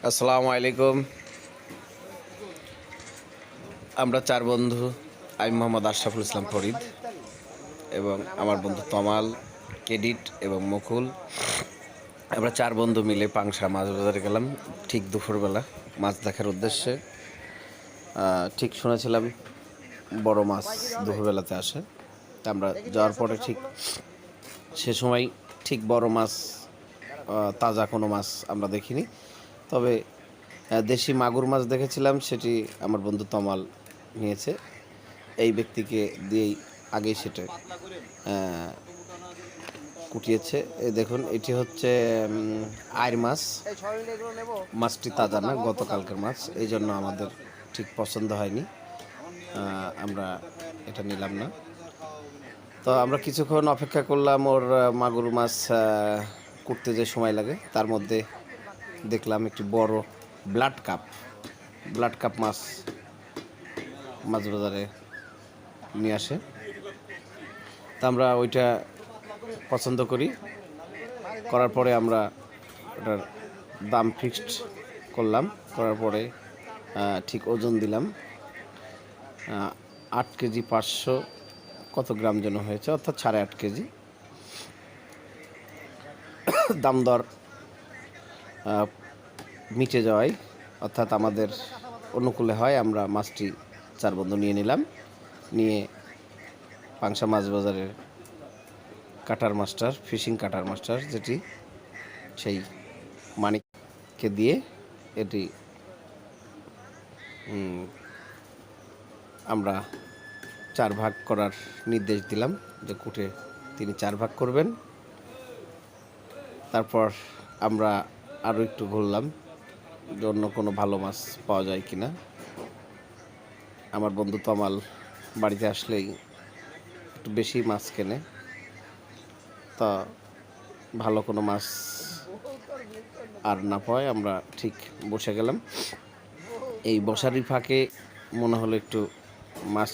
আসসালামু আলাইকুম। আমরা চার বন্ধু, আমি মোহাম্মদ আশরাফুল ইসলাম ফরিদ এবং আমার বন্ধু তমাল, কেডিট এবং মুকুল। আমরা চার বন্ধু মিলে পাংশা মাছ বাজারে গেলাম ঠিক দুপুরবেলা মাছ দেখার উদ্দেশ্যে। ঠিক শুনেছিলাম বড় মাছ দুপুরবেলাতে আসে। তা আমরা যাওয়ার পরে ঠিক সে সময় ঠিক বড় মাছ, তাজা কোনো মাছ আমরা দেখিনি। তবে দেশি মাগুর মাছ দেখেছিলাম, সেটি আমার বন্ধু তমাল নিয়েছে। এই ব্যক্তিকে দিয়েই আগেই সেটা কুটিয়েছে। এই দেখুন, এটি হচ্ছে আইর মাছ। মাছটি তাজা না, গতকালকের মাছ, এই জন্য আমাদের ঠিক পছন্দ হয়নি, আমরা এটা নিলাম না। তো আমরা কিছুক্ষণ অপেক্ষা করলাম ওর মাগুর মাছ কুটতে যে সময় লাগে, তার মধ্যে দেখলাম একটি বড় ব্লাড কাপ মাছ মাছ বাজারে নিয়ে আসে। তা আমরা ওইটা পছন্দ করার পরে আমরা ওটার দাম ফিক্সড করার পরে ঠিক ওজন দিলাম। 8 কেজি 500 কত গ্রাম যেন হয়েছে, অর্থাৎ 8.5 কেজি। দাম দর মিটে যাওয়ায়, অর্থাৎ আমাদের অনুকূলে হয়, আমরা মাছটি চার বন্ধু নিয়ে নিলাম। নিয়ে পাংশা মাছ বাজারের ফিশিং কাটার মাস্টার, যেটি সেই মানিককে দিয়ে এটি আমরা 4 ভাগ করার নির্দেশ দিলাম, যে কুটে তিনি 4 ভাগ করবেন। তারপর আমরা আরও একটু ঘুরলাম যে অন্য কোনো ভালো মাছ পাওয়া যায় কিনা। আমার বন্ধু তমাল বাড়িতে আসলেই একটু বেশি মাছ কেনে, তা ভালো কোনো মাছ আর না পাওয়ায় আমরা ঠিক বসে গেলাম। এই বসারই ফাঁকে মনে হলো একটু মাছ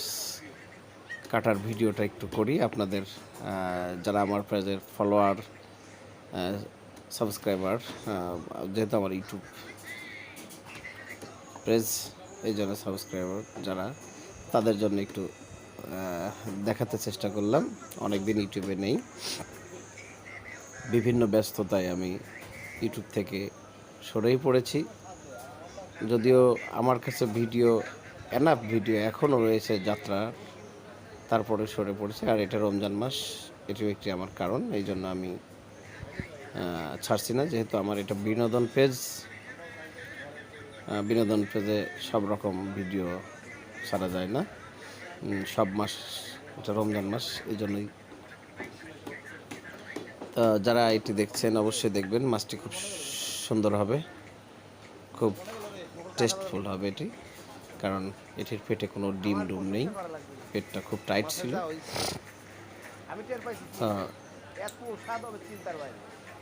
কাটার ভিডিওটা একটু করি আপনাদের, যারা আমার পেজের ফলোয়ার, সাবস্ক্রাইবার, যেহেতু আমার ইউটিউব পেজ, এই জন্য সাবস্ক্রাইবার যারা, তাদের জন্য একটু দেখাতে চেষ্টা করলাম। অনেক দিন ইউটিউবে নেই, বিভিন্ন ব্যস্ততায় আমি ইউটিউব থেকে সরেই পড়েছি। যদিও আমার কাছে এনাফ ভিডিও এখনও রয়েছে যাত্রা, তারপরে সরে পড়েছে। আর এটা রমজান মাস, এটিও একটি আমার কারণ, এই জন্য আমি ছাড়ছি না। যেহেতু আমার এটা বিনোদন পেজে সব রকম ভিডিও ছাড়া যায় না, সব মাস, এটা রমজান মাস, এই জন্যই। যারা এটি দেখছেন অবশ্যই দেখবেন, মাছটি খুব সুন্দর হবে, খুব টেস্টফুল হবে এটি, কারণ এটির পেটে কোনো ডিম নেই, পেটটা খুব টাইট ছিল।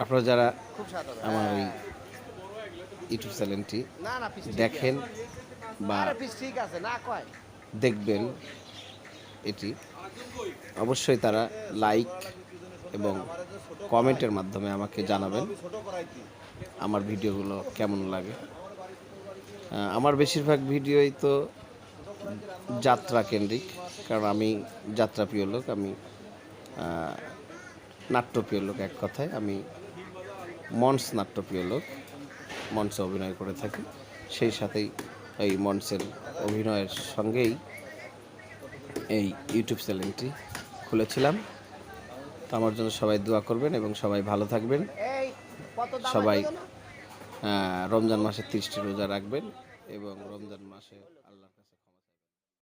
আপনারা যারা আমার এই ইউটিউব চ্যানেলটি দেখেন বা দেখবেন, এটি অবশ্যই তারা লাইক এবং কমেন্টের মাধ্যমে আমাকে জানাবেন আমার ভিডিওগুলো কেমন লাগে। আমার বেশিরভাগ ভিডিওই তো যাত্রা কেন্দ্রিক, কারণ আমি যাত্রাপ্রিয় লোক, আমি নাট্যপ্রিয় লোক। এক কথায় আমি নাট্যপ্রিয় লোক, মঞ্চে অভিনয় করে থাকি। সেই সাথেই এই মঞ্চের অভিনয়ের সঙ্গেই এই ইউটিউব চ্যানেলটি খুলেছিলাম। তো আমার জন্য সবাই দোয়া করবেন এবং সবাই ভালো থাকবেন। সবাই রমজান মাসে 30টি রোজা রাখবেন এবং রমজান মাসে আল্লাহ